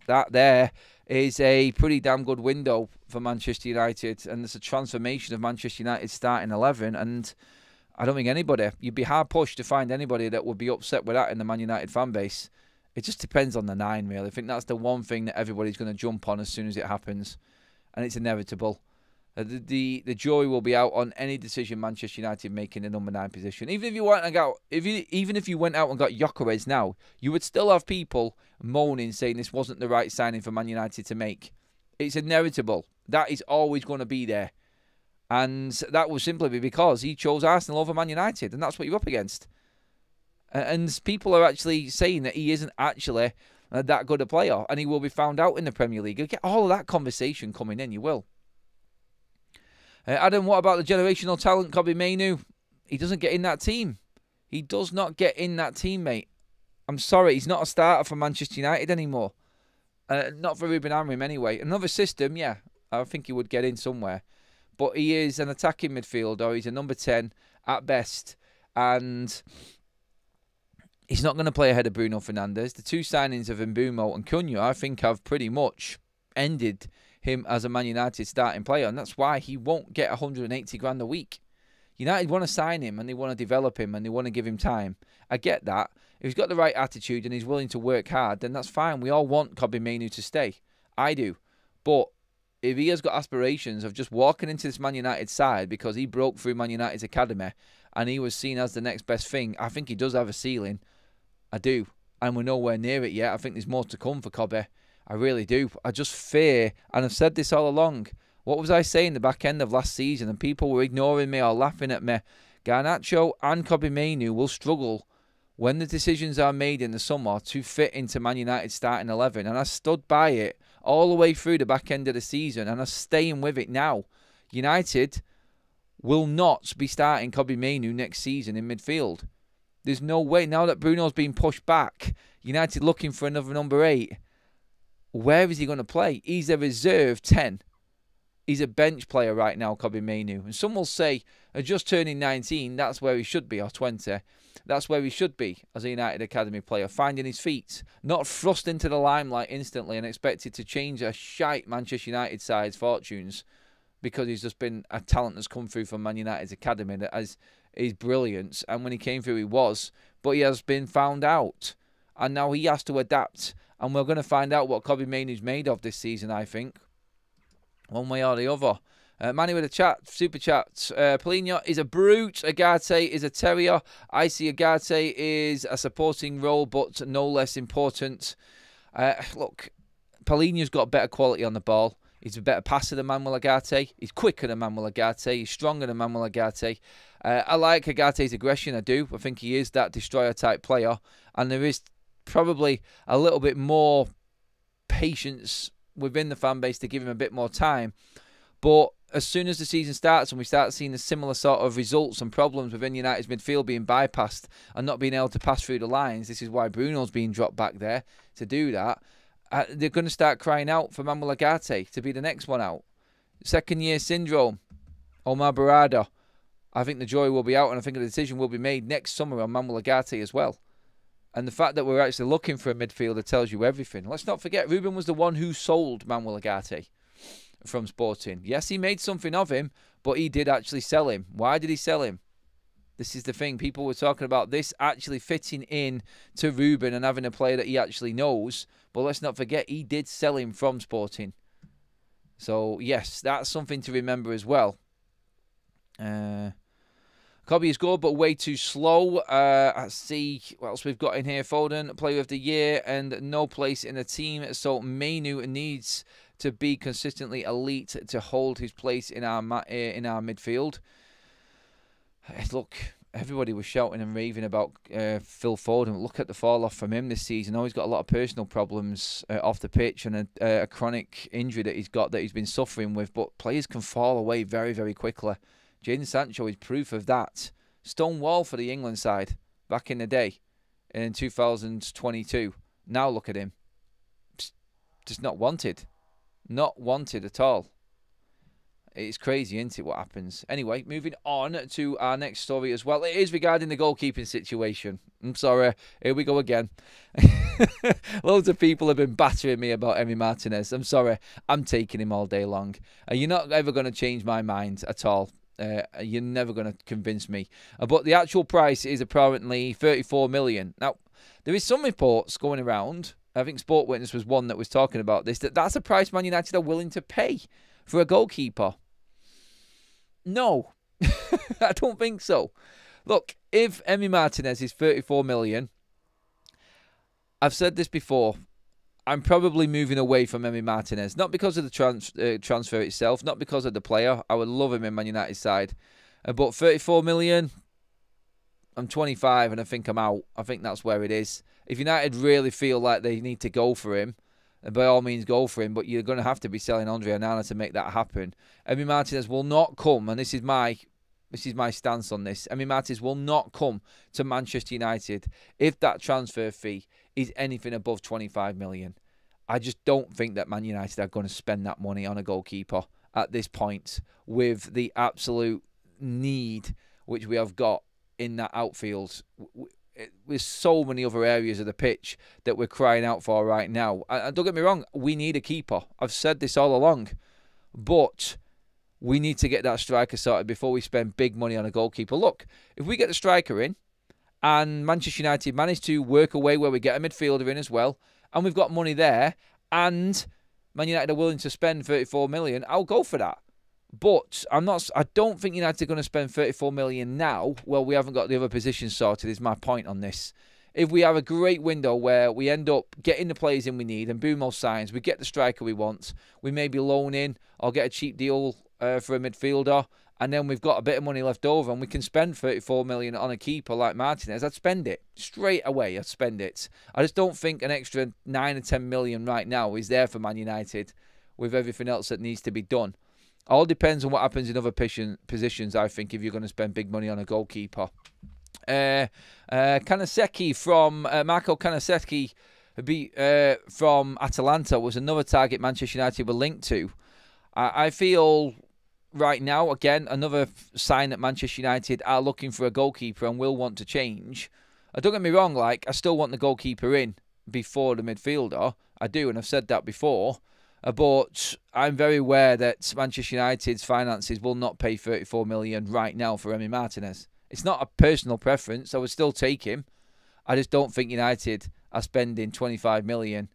That there is a pretty damn good window for Manchester United. And it's a transformation of Manchester United's starting 11. And I don't think anybody, you'd be hard pushed to find anybody that would be upset with that in the Man United fan base. It just depends on the 9, really. I think that's the one thing that everybody's going to jump on as soon as it happens. And it's inevitable. The jury will be out on any decision Manchester United make in the number 9 position. Even if you went out and got Gyökeres now, you would still have people moaning, saying this wasn't the right signing for Man United to make. It's inevitable. That is always going to be there. And that will simply be because he chose Arsenal over Man United, and that's what you're up against. And people are actually saying that he isn't actually that good a player, and he will be found out in the Premier League. You'll get all of that conversation coming in, you will. Adam, what about the generational talent, Kobbie Mainoo? He doesn't get in that team. He does not get in that team, mate. I'm sorry, he's not a starter for Manchester United anymore. Not for Ruben Amorim anyway. Another system, yeah, I think he would get in somewhere. But he is an attacking midfielder. He's a number 10 at best. And he's not going to play ahead of Bruno Fernandes. The two signings of Mbeumo and Cunha, I think, have pretty much ended him as a Man United starting player, and that's why he won't get 180 grand a week. United want to sign him and they want to develop him and they want to give him time. I get that. If he's got the right attitude and he's willing to work hard, then that's fine. We all want Kobbie Mainoo to stay. I do. But if he has got aspirations of just walking into this Man United side because he broke through Man United's academy and he was seen as the next best thing, I think he does have a ceiling. I do. And we're nowhere near it yet. I think there's more to come for Kobbie. I really do. I just fear, and I've said this all along, what was I saying the back end of last season, and people were ignoring me or laughing at me? Garnacho and Kobbie Mainoo will struggle when the decisions are made in the summer to fit into Man United's starting 11, and I stood by it all the way through the back end of the season, and I'm staying with it now. United will not be starting Kobbie Mainoo next season in midfield. There's no way. Now that Bruno's been pushed back, United looking for another number 8. Where is he going to play? He's a reserve 10. He's a bench player right now, Kobbie Mainoo. And some will say, just turning 19, that's where he should be, or 20. That's where he should be as a United Academy player, finding his feet, not thrust into the limelight instantly and expected to change a shite Manchester United side's fortunes because he's just been a talent that's come through from Man United's academy that has his brilliance. And when he came through, he was. But he has been found out. And now he has to adapt. And we're going to find out what Kobbie Mainoo's made of this season, I think. One way or the other. Manny with a chat, super chat. Paulinho is a brute. Agate is a terrier. I see Agate is a supporting role, but no less important. Look, Paulinho's got better quality on the ball. He's a better passer than Manuel Agate. He's quicker than Manuel Agate. He's stronger than Manuel Agate. I like Agate's aggression, I do. I think he is that destroyer-type player. And there is probably a little bit more patience within the fan base to give him a bit more time. But as soon as the season starts and we start seeing the similar sort of results and problems within United's midfield being bypassed and not being able to pass through the lines, this is why Bruno's being dropped back there to do that. They're going to start crying out for Manuel Agate to be the next one out. Second year syndrome. Omar Barada. I think the jury will be out and I think a decision will be made next summer on Manuel Agate as well. And the fact that we're actually looking for a midfielder tells you everything. Let's not forget, Ruben was the one who sold Manuel Agate from Sporting. Yes, he made something of him, but he did actually sell him. Why did he sell him? This is the thing. People were talking about this actually fitting in to Ruben and having a player that he actually knows. But let's not forget, he did sell him from Sporting. So, yes, that's something to remember as well. Kobbie is good, but way too slow. Let's see what else we've got in here. Foden, player of the year, and no place in the team. So Mainoo needs to be consistently elite to hold his place in our midfield. Look, everybody was shouting and raving about Phil Foden. Look at the fall off from him this season. I know he's got a lot of personal problems off the pitch and a chronic injury that he's been suffering with. But players can fall away very, very quickly. Jadon Sancho is proof of that. Stonewall for the England side back in the day in 2022. Now look at him. Just not wanted. Not wanted at all. It's crazy, isn't it, what happens? Anyway, moving on to our next story as well. It is regarding the goalkeeping situation. I'm sorry. Here we go again. Loads of people have been battering me about Emi Martinez. I'm sorry. I'm taking him all day long. You're not ever going to change my mind at all. You're never going to convince me. But the actual price is apparently 34 million. Now, there is some reports going around. I think Sport Witness was one that was talking about this. That's a price Man United are willing to pay for a goalkeeper. No, I don't think so. Look, if Emi Martinez is 34 million, I've said this before, I'm probably moving away from Emi Martinez. Not because of the transfer itself, not because of the player. I would love him in Man United's side. But 34 million, I'm 25 and I think I'm out. I think that's where it is. If United really feel like they need to go for him, by all means go for him, but you're going to have to be selling Andre Onana to make that happen. Emi Martinez will not come, and this is my stance on this. Emi Martinez will not come to Manchester United if that transfer fee is anything above 25 million. I just don't think that Man United are going to spend that money on a goalkeeper at this point with the absolute need which we have got in that outfield. With so many other areas of the pitch that we're crying out for right now. And don't get me wrong, we need a keeper. I've said this all along. But we need to get that striker sorted before we spend big money on a goalkeeper. Look, if we get the striker in and Manchester United manage to work a way where we get a midfielder in as well, and we've got money there, and Man United are willing to spend 34 million, I'll go for that. But I don't think United are going to spend 34 million now. Well, we haven't got the other positions sorted, is my point on this. If we have a great window where we end up getting the players in we need and Bumo signs, we get the striker we want, we maybe loan in or get a cheap deal for a midfielder, and then we've got a bit of money left over and we can spend 34 million on a keeper like Martinez, I'd spend it. Straight away, I'd spend it. I just don't think an extra 9 or 10 million right now is there for Man United with everything else that needs to be done. All depends on what happens in other positions, I think, if you're going to spend big money on a goalkeeper. Kanaseki from Marco Kanaseki from Atalanta was another target Manchester United were linked to. I feel right now, again, another sign that Manchester United are looking for a goalkeeper and will want to change. Don't get me wrong, I still want the goalkeeper in before the midfielder. I do, and I've said that before. But I'm very aware that Manchester United's finances will not pay 34 million right now for Emi Martinez. It's not a personal preference. I would still take him. I just don't think United are spending 25 million,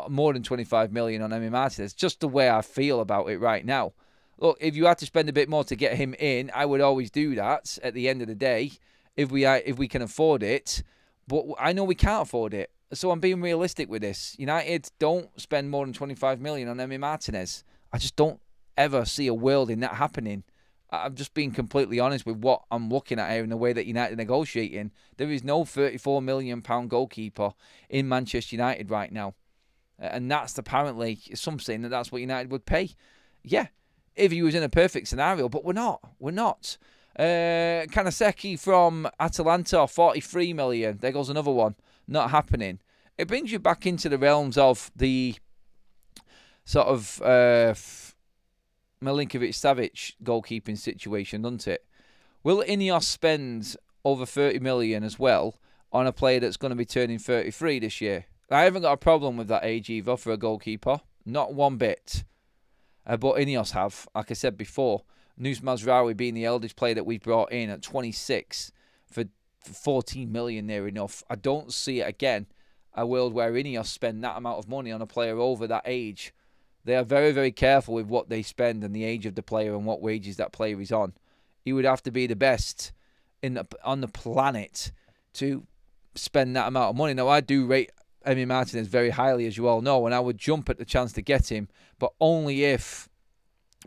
more than 25 million on Emi Martinez. Just the way I feel about it right now. Look, if you had to spend a bit more to get him in, I would always do that at the end of the day if we can afford it. But I know we can't afford it. So I'm being realistic with this. United don't spend more than 25 million on Emi Martinez. I just don't ever see a world in that happening. I'm just being completely honest with what I'm looking at here and the way that United are negotiating. There is no £34 million goalkeeper in Manchester United right now. And that's apparently some saying that that's what United would pay. Yeah, if he was in a perfect scenario, but we're not. We're not. Kanaseki from Atalanta, 43 million. There goes another one. Not happening. It brings you back into the realms of the sort of Milinkovic-Savic goalkeeping situation, doesn't it? Will Ineos spend over 30 million as well on a player that's going to be turning 33 this year? I haven't got a problem with that age either for a goalkeeper. Not one bit. But Ineos have, like I said before, Nus Mazraoui being the eldest player that we've brought in at 26 for 14 million near enough. I don't see it again, a world where Ineos spend that amount of money on a player over that age. They are very, very careful with what they spend and the age of the player and what wages that player is on. He would have to be the best on the planet to spend that amount of money. Now, I do rate Emi Martinez very highly, as you all know, and I would jump at the chance to get him, but only if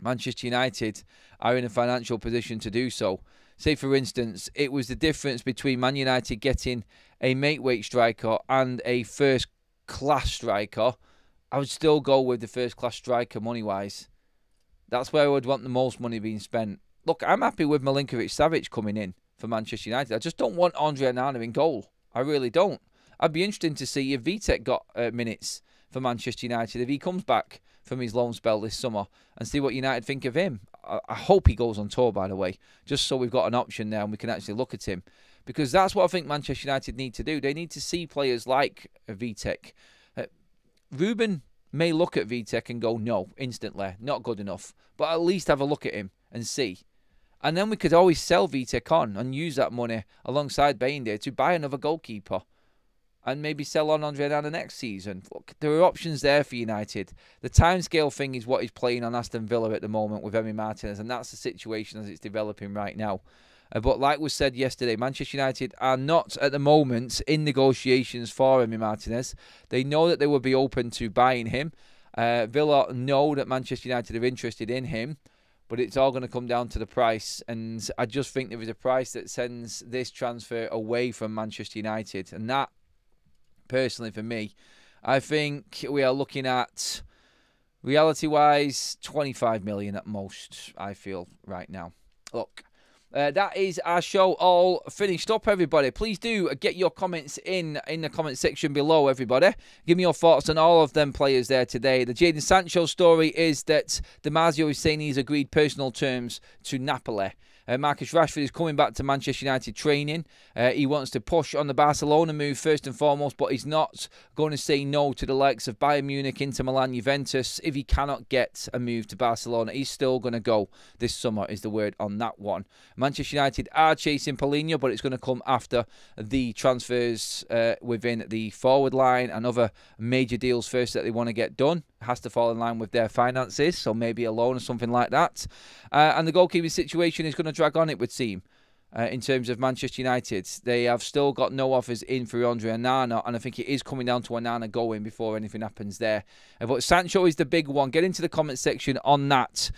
Manchester United are in a financial position to do so. say for instance, it was the difference between Man United getting a mate-weight striker and a first-class striker, I would still go with the first-class striker money-wise. That's where I would want the most money being spent. Look, I'm happy with Milinkovic-Savic coming in for Manchester United. I just don't want Andre Onana in goal. I really don't. I'd be interested to see if Vitek got minutes for Manchester United, if he comes back from his loan spell this summer, and see what United think of him. I hope he goes on tour, by the way, just so we've got an option there and we can actually look at him. Because that's what I think Manchester United need to do. They need to see players like Vitek. Ruben may look at Vitek and go, no, instantly, not good enough. But at least have a look at him and see. And then we could always sell Vitek on and use that money alongside Bayindir to buy another goalkeeper. And maybe sell on Andre Onana next season. Look, there are options there for United. The timescale thing is what is playing on Aston Villa at the moment with Emi Martinez, and that's the situation as it's developing right now. But like was said yesterday, Manchester United are not at the moment in negotiations for Emi Martinez. They know that they will be open to buying him. Villa know that Manchester United are interested in him, but it's all going to come down to the price. And I just think there is a price that sends this transfer away from Manchester United, and that, personally for me, I think we are looking at, reality-wise, 25 million at most, I feel, right now. Look, that is our show all finished up, everybody. Please do get your comments in the comment section below, everybody. Give me your thoughts on all of them players there today. The Jadon Sancho story is that Damasio is saying he's agreed personal terms to Napoli. Marcus Rashford is coming back to Manchester United training. He wants to push on the Barcelona move first and foremost, but he's not going to say no to the likes of Bayern Munich, Inter Milan, Juventus. If he cannot get a move to Barcelona, he's still going to go this summer, is the word on that one. Manchester United are chasing Paulinho, but it's going to come after the transfers within the forward line and other major deals first that they want to get done. Has to fall in line with their finances, so maybe a loan or something like that. And the goalkeeping situation is going to drag on, it would seem, in terms of Manchester United. They have still got no offers in for Andre Onana, and I think it is coming down to Onana going before anything happens there. But Sancho is the big one. Get into the comment section on that.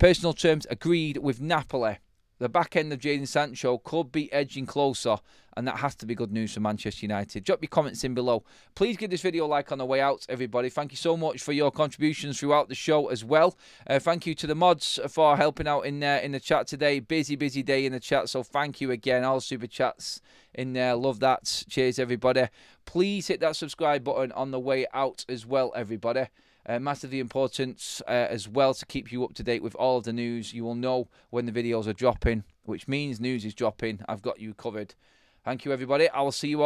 Personal terms agreed with Napoli. The back end of Jadon Sancho could be edging closer, and that has to be good news for Manchester United. Drop your comments in below. Please give this video a like on the way out, everybody. Thank you so much for your contributions throughout the show as well. Thank you to the mods for helping out in the chat today. Busy day in the chat, so thank you again. All super chats in there. Love that. Cheers, everybody. Please hit that subscribe button on the way out as well, everybody. Massively important as well to keep you up to date with all of the news. You will know when the videos are dropping, which means news is dropping. I've got you covered. Thank you, everybody. I will see you all.